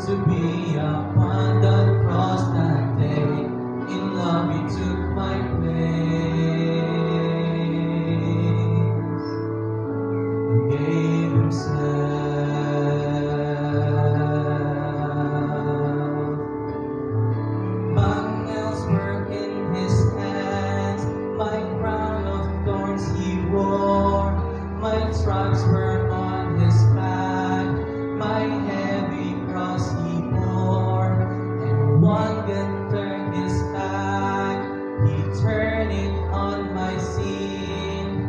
to be upon the cross that day. In love he took my place and gave himself. My nails were in his hands, my crown of thorns he wore, my stripes were on his back, my heavy cross he bore. And one can turn his back, he turned it on my sin.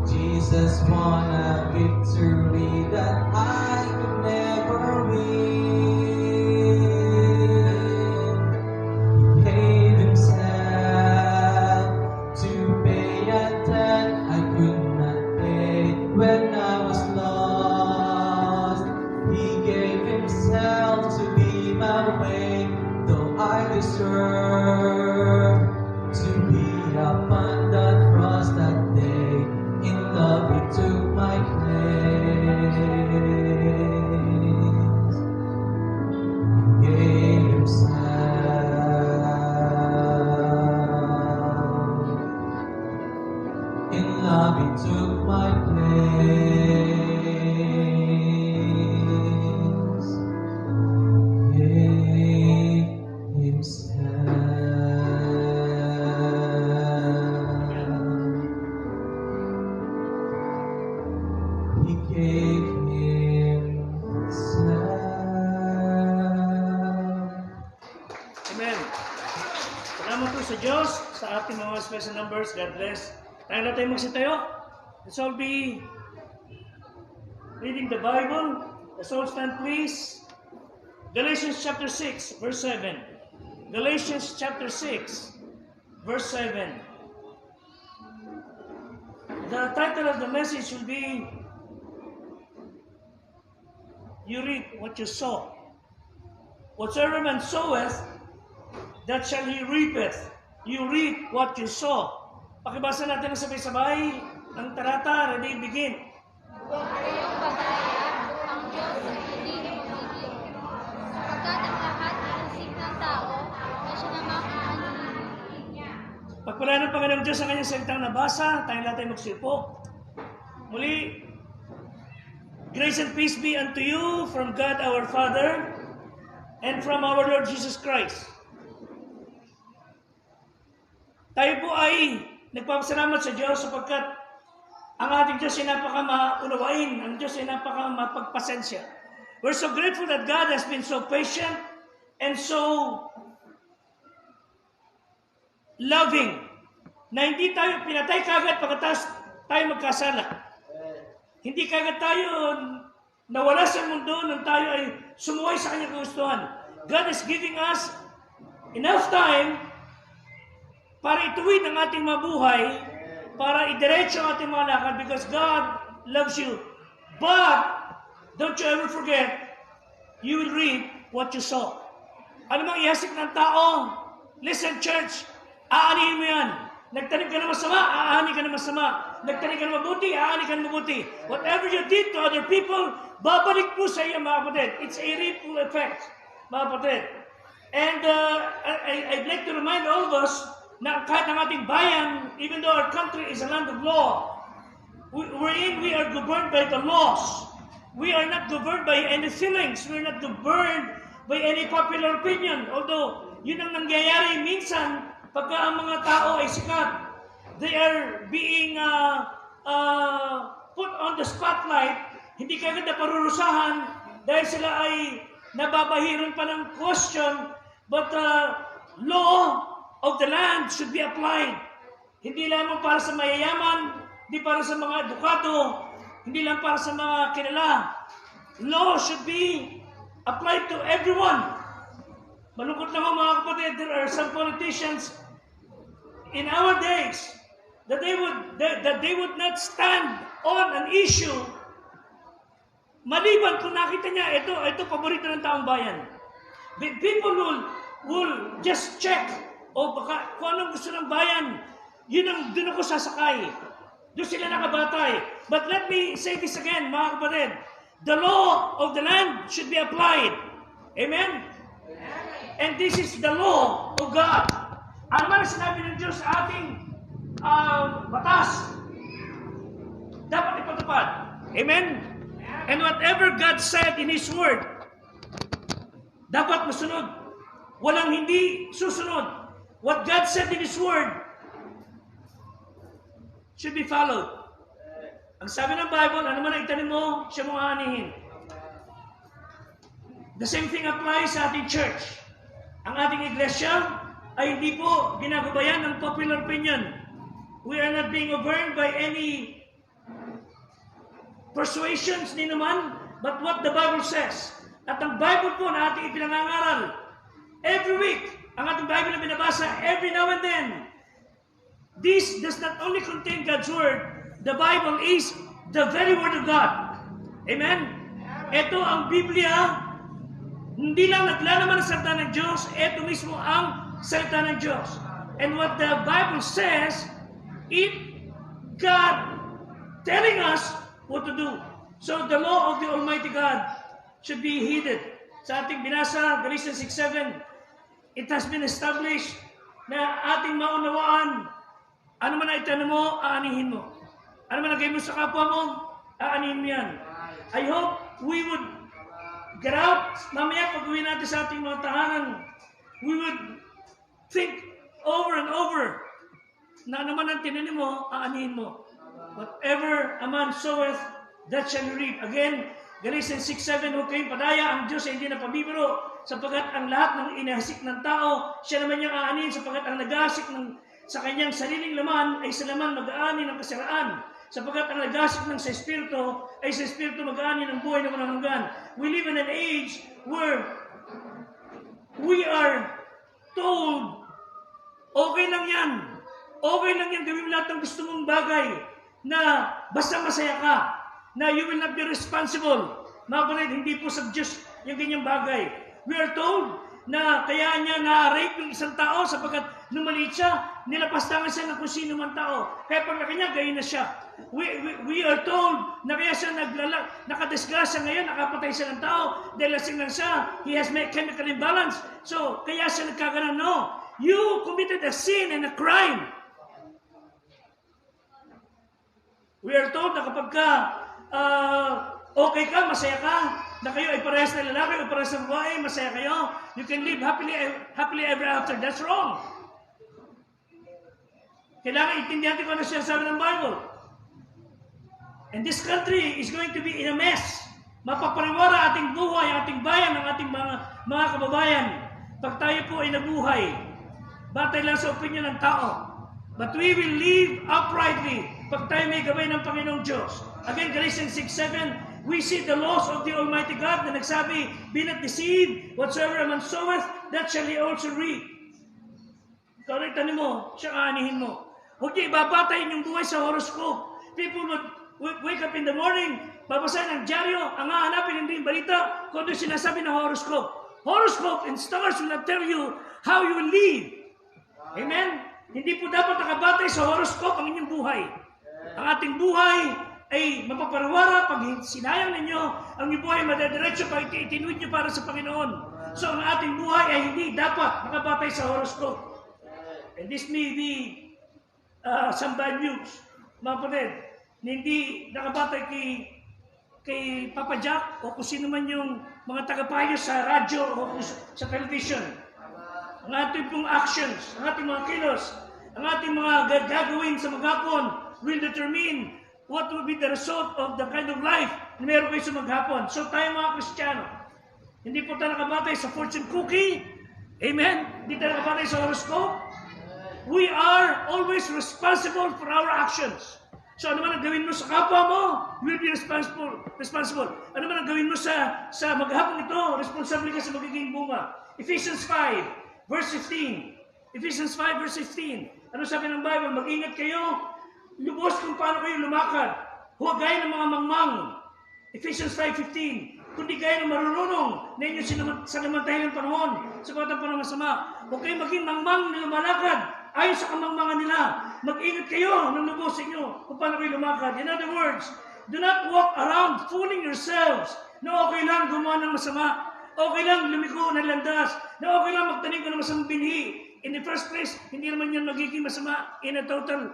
Jesus won a victory that I could never win. He gave himself to pay a debt I could not pay. When I was lost, he gave himself to be my way. Though I deserve to be upon the cross that day, in love he took my place and gave himself. In love he took my place, gave himself. He gave himself. Amen. Salamat po sa Diyos sa ating mga special numbers. God bless. Tayo na tayo magsitayo. Let's all be reading the Bible. Let's all stand please. Galatians chapter 6, verse 7. Galatians chapter 6, verse 7. The title of the message will be, You reap what you sow. Whatsoever man soweth, that shall he reapeth. You reap what you sow. Pakibasa natin ang sabay-sabay ang talata. Ready, begin. Huwag kayong babaya, ang Diyos ay hindi ibigin. Sapagkat ang lahat ay isip ng tao na siya namang aaninihin niya. Pagpalain ng Panginoong Diyos ang kanyang salitang nabasa, tayo natin magsipo. Muli, grace and peace be unto you from God our Father and from our Lord Jesus Christ. Tayo po ay nagpapasalamat sa Diyos sapagkat ang ating Diyos ay napaka-maunawain, ang Diyos ay napaka-mapagpasensya. We're so grateful that God has been so patient and so loving na hindi tayo pinatay kagad pagkatapos tayo magkasala. Hindi kagad tayo nawala sa mundo nang tayo ay sumuway sa kanyang kagustuhan. God is giving us enough time para ituwid ang ating mabuhay, para idiretso ang ating mga lakad because God loves you. But, don't you ever forget, you will reap what you sow. Ano mang ihasik ng tao? Listen, church, aanihin mo yan. Nagtanim ka na masama, aani ka na masama. Nagtanim ka na mabuti, aani ka na mabuti. Whatever you did to other people, babalik po sa iyo, mga kapatid. It's a ripple effect, mga kapatid. And I'd like to remind all of us na kahit ang ating bayan, even though our country is a land of law, we are governed by the laws. We are not governed by any feelings. We are not governed by any popular opinion. Although, yun ang nangyayari minsan, pagka ang mga tao ay sikat, they are being put on the spotlight, hindi kagad na parurusahan dahil sila ay nababahiran pa ng question, but law of the land should be applied. Hindi lamang para sa mayayaman, hindi para sa mga edukado, hindi lang para sa mga kilala. Law should be applied to everyone. Malungkot naman mga kapatid, there are some politicians in our days that they would not stand on an issue maliban kung nakita niya, ito paborito ng taong bayan. People will just check o baka kung anong gusto ng bayan, doon ako sasakay. Doon sila nakabatay. But let me say this again, mga kapatid. The law of the land should be applied. Amen? And this is the law of God. Ano man ang sinabi ng Diyos sa ating batas, dapat ipatupad. Amen? And whatever God said in His Word, dapat masunod. Walang hindi susunod. What God said in His Word should be followed. Ang sabi ng Bible, ano man ang itanim mo, siya mo aanihin. The same thing applies sa ating church. Ang ating iglesia ay hindi po ginagabayan ng popular opinion. We are not being governed by any persuasions ni naman, but what the Bible says. At ang Bible po na ating ipinangangaral, every week, ang ating Bible na binabasa, every now and then, this does not only contain God's Word, the Bible is the very Word of God. Amen? Ito ang Biblia, hindi lang naglalaman ng salita ng Diyos, ito mismo ang salita ng Diyos. And what the Bible says, it God telling us what to do. So the law of the Almighty God should be heeded. Sa ating binasa, Galatians 6:7, it has been established na ating maunawaan, ano man na itanong mo, aanihin mo. Ano man nagay mo sa kapwa mo, aanihin mo yan. I hope we would get out, mamaya pag-uwi natin sa ating mga tahanan, we would think over and over na naman ang tinanim mo, aanihin mo. Whatever a man soweth, that shall he reap. Again, Galatians 6:7, huwag kayong padaya, ang Diyos ay hindi na pabibiro, sapagkat ang lahat ng inahasik ng tao, siya naman niyang aanihin, sapagkat ang nag-ahasik sa kanyang sariling laman ay sa laman mag-aani ng kasiraan. Sapagkat ang nag-asik ng sa Espiritu ay sa Espiritu mag-aani ng buhay na walang hanggan. We live in an age where we are told, okay lang yan. Okay lang yan, gawin mo lahat ng gusto mong bagay na basta masaya ka, na you will not be responsible. Mga kapatid, hindi po sa Diyos yung ganyang bagay. We are told na kaya niya na-rape yung isang tao sapagkat nung maliit siya, nilapastangan siya ng kung sino man tao. Kaya paglaki niya, gayon na siya. We are told na kaya siya nakadisgrasya ngayon, nakapatay siya ng tao, dahil lasing lang siya, he has chemical imbalance. So, kaya siya nagkaganon. No, you committed a sin and a crime. We are told na kapag ka okay ka, masaya ka, na kayo ay parehas na lalaki o parehas na babae, masaya kayo, you can live happily ever after. That's wrong. Kailangan intindihan ko ano siya sabi ng Bible. And this country is going to be in a mess. Mapapariwara ating buhay, ating bayan, ang ating mga kababayan. Pag tayo po ay nabuhay, batay lang sa opinion ng tao. But we will live uprightly pag tayo may gabay ng Panginoong Diyos. Again, Galatians 6:7, we see the laws of the Almighty God na nagsabi, be not deceived, whatsoever a man soweth, that shall he also reap. Ikaw na itanim mo, siya aanihin mo. Huwag niyo ibabatay yung buhay sa horoscope. People would wake up in the morning, babasahin ang dyaryo, ang hahanapin hindi yung balita, kung ano sinasabi ng horoscope. Horoscope and stars will not tell you how you will live. Amen? Hindi po dapat nakabatay sa horoscope ang inyong buhay. Ang ating buhay ay mapapariwara pag sinayang ninyo, ang inyong buhay madadiretso pag itinuit nyo para sa Panginoon. So ang ating buhay ay hindi dapat nakabatay sa horoscope. And this may be some bad news, mga kapatid, hindi nakabatay kay Papa Jack o kung sino man yung mga tagapayo sa radyo o sa television. Ang ating pong actions, ang ating mga kilos, ang ating mga gagawin sa maghapon will determine what will be the result of the kind of life na meron kayo sa maghapon. So tayo mga Kristiyano, hindi po tayo nakabatay sa fortune cookie. Amen? Hindi tayo nakabatay sa horoscope. We are always responsible for our actions. So ano man ang gawin mo sa kapwa mo, you will be responsible. Ano man ang gawin mo sa maghapon ito, responsable ka sa magiging bunga. Ephesians 5, verse 15. Ephesians 5, verse 15. Ano sabi ng Bible? Mag-ingat kayo, lubos kung paano kayo lumakad. Huwag gaya ng mga mangmang. Ephesians 5:15. Kundi gaya ng marunong na inyo sa namantayan ng panahon, sa batang panahon masama. Huwag kayong maging mangmang na lumalakad ayon sa kamangmangan nila. Mag-ingat kayo ng lubos inyo kung paano kayo lumakad. In other words, do not walk around fooling yourselves na okay lang gumawa ng masama. okay lang lumiko ng landas, na okay lang magtanim ka ng masamang binhi. In the first place, hindi naman yan magiging masama in a total,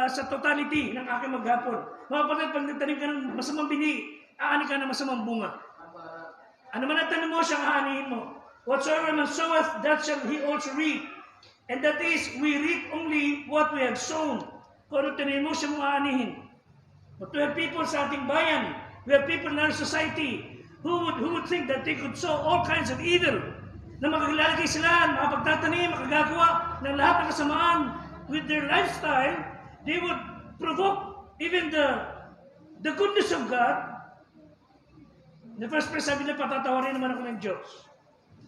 sa totality ng aking maghapon. Mga kapatid, pag nagtanim ka ng masamang binhi, aani ka ng masamang bunga. Ano man ang tanim mo, siyang aanihin mo. Whatsoever man soweth, that shall he also reap. And that is, we reap only what we have sown. Kung ano tanim mo, siya mo aanihin. But we have people sa ating bayan, we have people in our society who would think that they could sow all kinds of evil. Na makakilalagay sila, makapagtatanim, makagagawa ng lahat ng kasamaan with their lifestyle, they would provoke even the goodness of God. In the first place, sabi nila, patatawarin naman ako ng Diyos.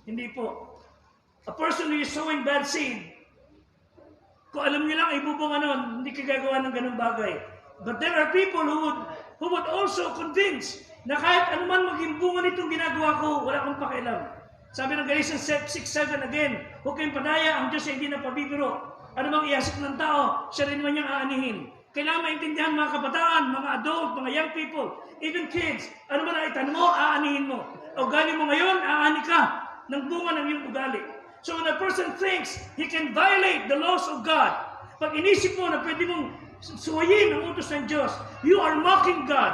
Hindi po. A person who is sowing bad seed, kung alam niyo lang, ibubunga nun, hindi ka gagawa ng ganung bagay. But there are people who would also convince na kahit anuman maging bunga nitong ginagawa ko, wala akong pakialam. Sabi ng Galatians 6:7 again, huwag kayong padaya, ang Diyos ay hindi na pabibiro. Ano mang iasik ng tao, siya rin naman niyang aanihin. Kailangan maintindihan mga kabataan, mga adult, mga young people, even kids, ano man ang itan mo, aanihin mo. Ugali mo ngayon, aani ka ng bunga ng iyong ugali. So when a person thinks he can violate the laws of God, pag inisip mo na pwede mong suwayin ang utos ng Diyos, you are mocking God.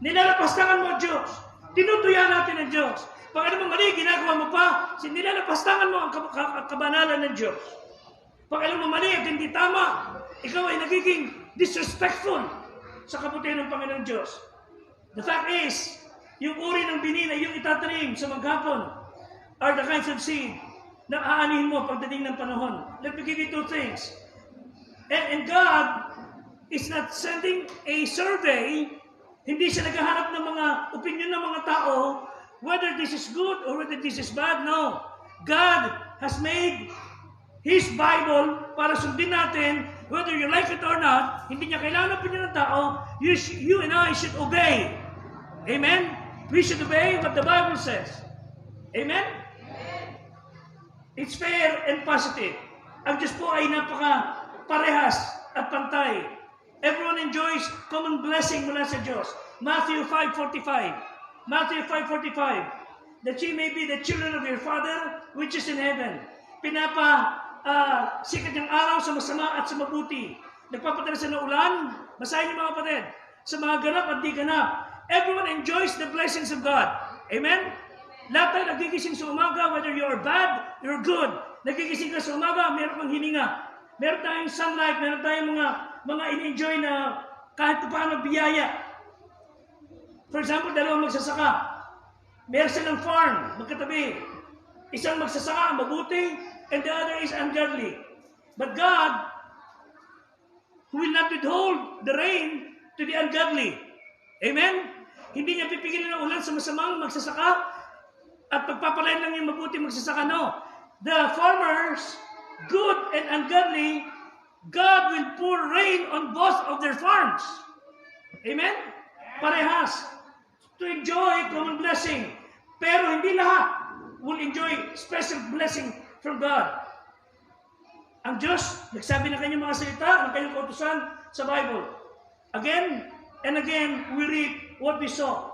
Nilalapastangan mo ang Diyos. Tinutuya natin ang Diyos. Pag ano mong mali, ginagawa mo pa, nilalapastangan mo ang kabanalan ng Diyos. Pag alam mo mali at hindi tama, ikaw ay nagiging disrespectful sa kabutihan ng Panginoon Diyos. The fact is, yung uri ng bini na iyong itatanim sa maghapon are the kinds of seed na aanihin mo pagdating ng panahon. Let me give you two things. And God is not sending a survey. Hindi siya naghahanap ng mga opinion ng mga tao whether this is good or whether this is bad. No. God has made His Bible para sundin natin whether you like it or not. Hindi niya kailangan opinion ng tao. You and I should obey. Amen? We should obey what the Bible says. Amen? It's fair and positive. Ang Diyos po ay napaka-parehas at pantay. Everyone enjoys common blessing mula sa Diyos. Matthew 5:45. Matthew 5:45. That ye may be the children of your Father which is in heaven. Sikat ng araw sa masama at sa mabuti. Nagpapadala sa ng ulan. Basahin niyo mga kapatid. Sa mga ganap at di ganap. Everyone enjoys the blessings of God. Amen? Lahat tayo nagigising sa umaga, whether you're bad, you're good. Nagigising ka sa umaga, meron kang hininga. Meron tayong sunlight, meron tayong mga in-enjoy na kahit paano biyaya. For example, dalawang magsasaka. Meron silang farm, magkatabi. Isang magsasaka, mabuti, and the other is ungodly. But God will not withhold the rain to the ungodly. Amen? Hindi niya pipigilan ng ulan sa masamang magsasaka at pagpapalain lang yung mabuti magsasaka. No. The farmers, good and ungodly, God will pour rain on both of their farms. Amen? Parehas. To enjoy common blessing. Pero hindi lahat will enjoy special blessing from God. Ang Diyos, nagsabi ng kanyang mga salita, ng kanyang kautusan sa Bible. Again and again, we read what we saw.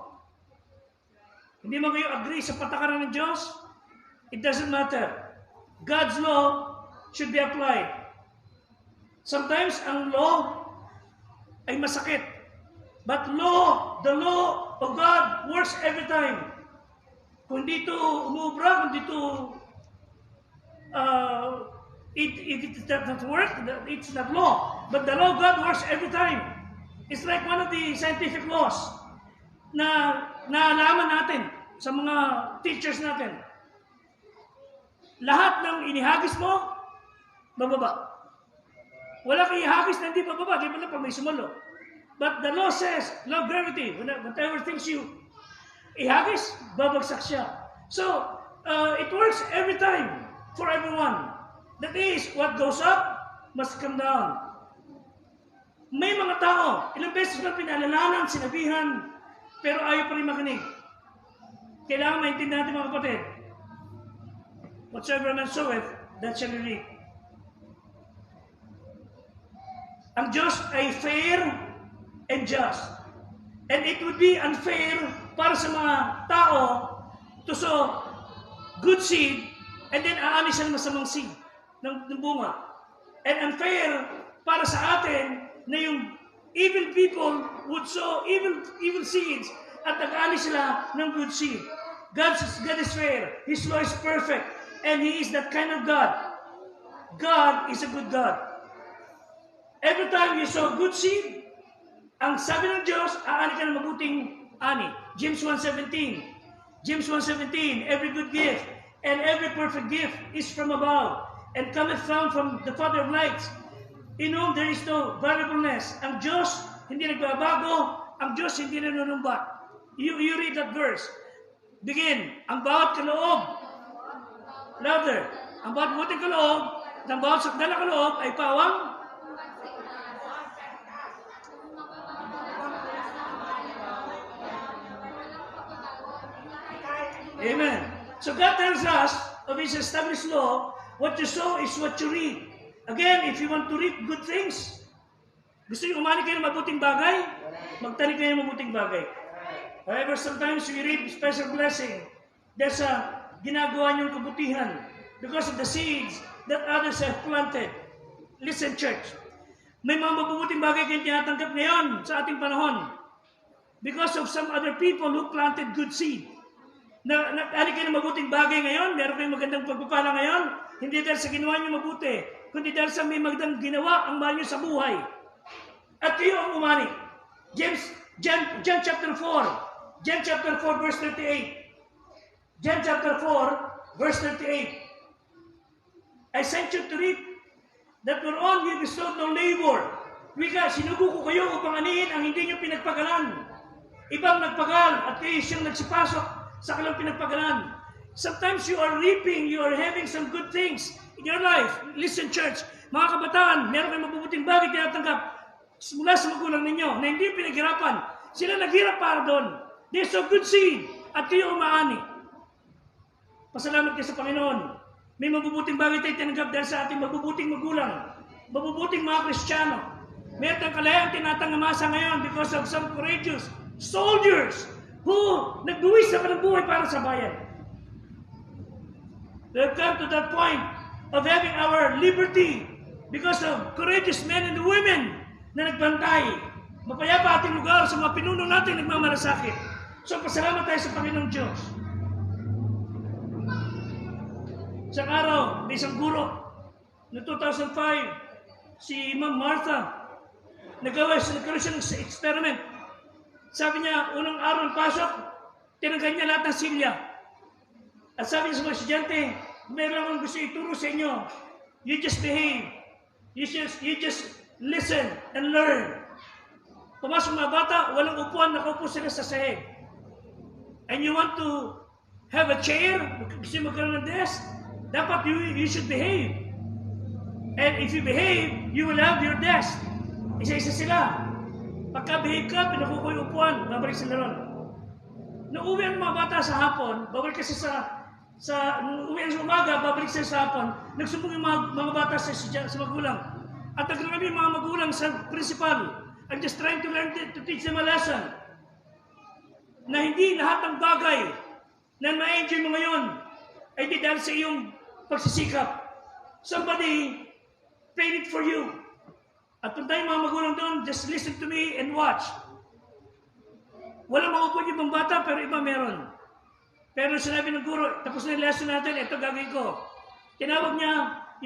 Hindi mo kayo agree sa patakaran ng Diyos? It doesn't matter. God's law should be applied. Sometimes ang law ay masakit. But the law of God works every time. Kung dito umubra, kung dito if it does not work, it's not law. But the law of God works every time. It's like one of the scientific laws na naalaman natin sa mga teachers natin. Lahat ng inihagis mo, bababa. Wala kang ihagis na hindi bababa, di ba na pag may sumalo. But the law says, law of gravity, whatever things you ihagis, babagsak siya. So, it works every time for everyone. That is, what goes up must come down. May mga tao, ilang beses na pinalalanan, sinabihan, pero ayaw pa rin makinig. Kailangan maintindihan natin mga kapatid. Whatsoever man soweth, that shall he reap. Ang Diyos ay fair and just. And it would be unfair para sa mga tao to sow good seed, and then aani siya ng masamang seed ng bunga. And unfair para sa atin na yung evil people would sow evil seeds at nag-aani sila ng good seed. God is fair. His law is perfect. And He is that kind of God. God is a good God. Every time you sow good seed, ang sabi ng Diyos, aani ka ng mabuting ani. James 1:17. James 1:17, every good gift and every perfect gift is from above and cometh down from the Father of lights, in whom there is no variableness. Ang Diyos hindi nagbabago, ang Diyos hindi nanunumbat. You read that verse. Begin, ang bawat kaloob, louder, ang bawat buting kaloob, ng bawat sakdala kaloob ay pawang Amen. So God tells us of His established law, what you sow is what you reap. Again, if you want to reap good things, gusto niyo umani kayo ng mabuting bagay, magtanim kayo ng mabuting bagay. However, sometimes we reap special blessing. There's a ginagawa niyong kabutihan because of the seeds that others have planted. Listen, church. May mga mabubuting bagay kayong tinatanggap ngayon sa ating panahon because of some other people who planted good seed. Nag-ari kayo ng mabuting bagay ngayon, meron kayong magandang pagpapala ngayon, hindi dahil sa ginawa niyo mabuti, kundi dahil sa may magandang ginawa ang mahal niyo sa buhay. At kayo ang umani. John chapter 4 verse 38. John chapter 4 verse 38. I sent you to reap that whereon you bestowed no labor. Wika, sinugo ko kayo upang anihin ang hindi niyo pinagpagalan. Ibang nagpagal at kayo siyang nagsipasok sa kanilang pinagpagalan. Sometimes you are reaping, you are having some good things in your life. Listen, church, mga kabataan, meron kayong mabubuting bagay tinatanggap mula sa magulang ninyo na hindi pinaghirapan. Sila naghirap para doon. They sow good seed at kayo umaani. Pasalamat kayo sa Panginoon. May mabubuting bagay tayo tinanggap dahil sa ating mabubuting magulang, mabubuting mga Kristiyano. Meron tayong kalayang tinatangamasa ngayon because of some courageous soldiers who nagbuwis na ng buhay para sa bayan. We have come to that point of having our liberty because of courageous men and women na nagbantay. Mapayapa ating lugar sa mga pinuno natin nagmamalasakit. So pasalamat tayo sa Panginoong Diyos. Isang araw, may isang guro na 2005, si Ma'am Martha, nagkaroon siya ng experiment. Sabi niya, unang araw ng pasok, tinanggal niya lahat ng silya. At sabi niya sa mga estudyante, meron akong gusto ituro sa inyo. You just behave. You just listen and learn. Pumasok mga bata, walang upuan, nakaupo sila sa sahig. And you want to have a chair, gusto magkaroon ng desk, dapat you should behave. And if you behave, you will have your desk. Isa-isa sila. Pagka-behave ka, pinakuko yung upuan, babalik sila ron. Nung uwi ang mga bata sa hapon, babalik kasi nung uwi ang umaga, babalik sila sa hapon, nagsumbong yung mga bata sa magulang. At naglalami yung mga magulang sa principal. I'm just trying to learn to teach them a lesson. Na hindi lahat ng bagay na ma-enjoy mo ngayon ay di dahil sa iyong pagsisikap. Somebody paid it for you. At kung tayo mga magulang doon, just listen to me and watch. Walang maupod yung ibang bata, pero iba meron. Pero sinabi ng guro, tapos na yung lesson natin, ito gagawin ko. Tinawag niya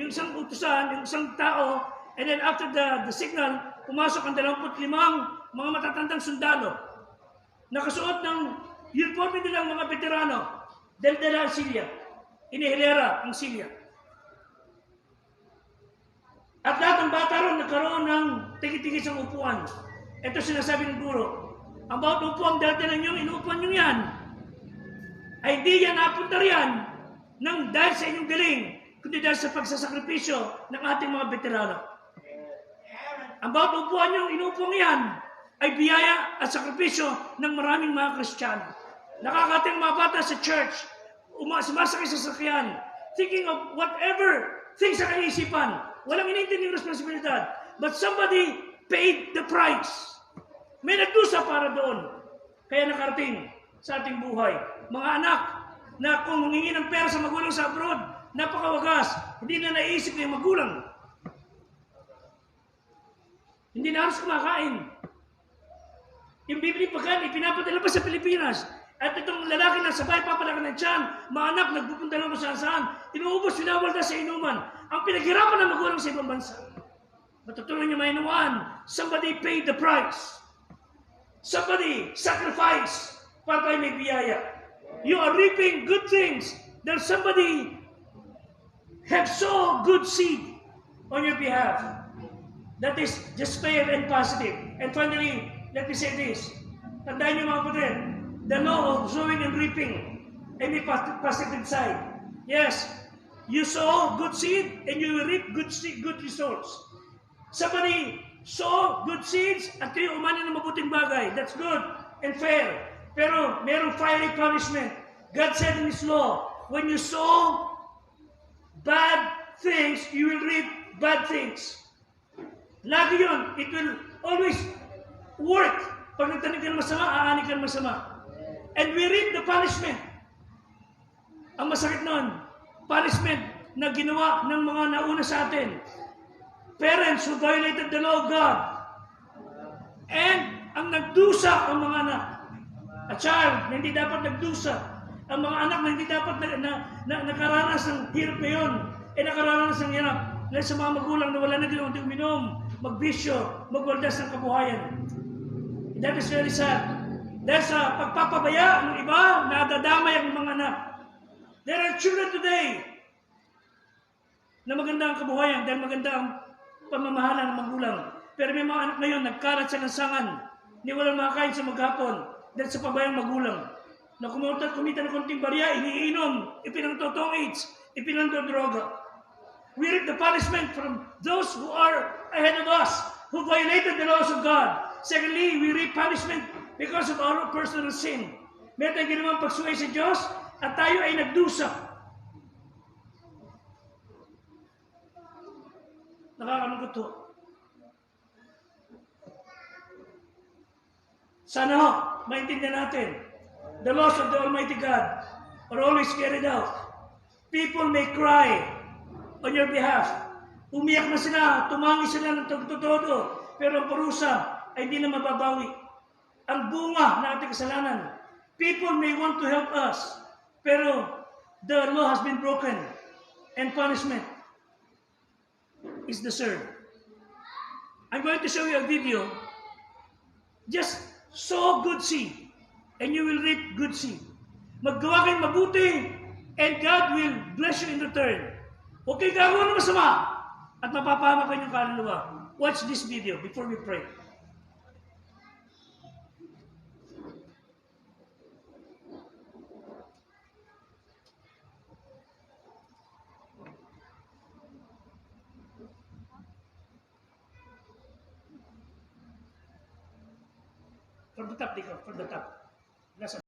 yung isang utusan, yung isang tao, and then after the signal, pumasok ang 25 mga matatandang sundalo. Nakasuot ng uniforme nilang mga veterano. Dala ang silya. Inihilera ang silya. At lahat ng bata ron nagkaroon ng tigi-tigi sa upuan. Ito sinasabi ng guro. Ang bawat upuan dala nyo, inuupuan nyo yan. Ay hindi yan napunta riyan dahil sa inyong galing, kundi dahil sa pagsasakripisyo ng ating mga veterano. Ang bawat upuan nyo, inuupuan yan, ay biyaya at sakripisyo ng maraming mga Kristiyano. Nakakating mga bata sa church, sumasakay sa sakyan, thinking of whatever things sa kaisipan. Walang inintinding responsibilidad. But somebody paid the price. May nagdusa para doon. Kaya nakarating sa ating buhay. Mga anak, na kung humingi ng pera sa magulang sa abroad, napakawagas, hindi na naisip na yung magulang. Hindi na halos kumakain. Yung bibili pagkain, ipinapadala pa sa Pilipinas. At itong lalaki na sabay papalaki ng tiyan, mga anak, nagpupunta lang kung saan-saan, inuubos, winawalda sa inuman. Ang pinaghirapan ng magulang sa ibang bansa. Matutunan niyo mainuan, somebody paid the price. Somebody sacrificed para tayo may biyaya. You are reaping good things. There's somebody have sown good seed on your behalf. That is just fair and positive. And finally, let me say this. Tandaan niyo mga kapatid, the law of sowing and reaping and the positive side. Yes, you sow good seed and you will reap good results. Somebody sow good seeds at kayo umani ng mabuting bagay. That's good and fair. Pero merong fiery punishment. God said in His law, when you sow bad things, you will reap bad things. Lagi yun. It will always work. Pag nagtanim ka ng masama, aani ka ng masama. And we reap the punishment. Ang masakit nun, punishment na ginawa ng mga nauna sa atin. Parents who violated the law of God. And ang nagdusa ang mga anak. A child na hindi dapat nagdusa. Ang mga anak na hindi dapat nakaranas ng hirap na yun. Nakaranas ng hirap. Dahil sa mga magulang na wala na gawin uminom, magbisyo, magwaldas ng kabuhayan. That is very sad. Dahil sa pagpapabaya ng iba, nadadamay ang mga anak. There are children today na maganda ang kabuhayan dahil maganda ang pamamahala ng magulang. Pero may mga anak ngayon, nagkalat sa lansangan, hindi walang makakain sa maghapon dahil sa pabayang magulang. Na kumita ng konting barya, iniinom, ipinangtotong AIDS, ipinangdodroga. We reap the punishment from those who are ahead of us, who violated the laws of God. Secondly, we reap punishment because of our personal sin. May tayong ginawang pagsuway sa Diyos at tayo ay nagdusa. Nakakalungkot to. Sana ho, maintindihan natin, the laws of the Almighty God are always carried out. People may cry on your behalf. Umiyak na sila, tumangi sila ng todo, pero ang parusa ay hindi na mababawi. Ang bunga ng ating kasalanan. People may want to help us, pero the law has been broken and punishment is deserved. I'm going to show you a video. Just sow good seed and you will reap good seed. Maggawa kayong mabuti and God will bless you in return. Huwag kayo gagawa ng masama at mapapahama kayong kaluluwa. Watch this video before we pray. From the top, Dico. From the top. Nasa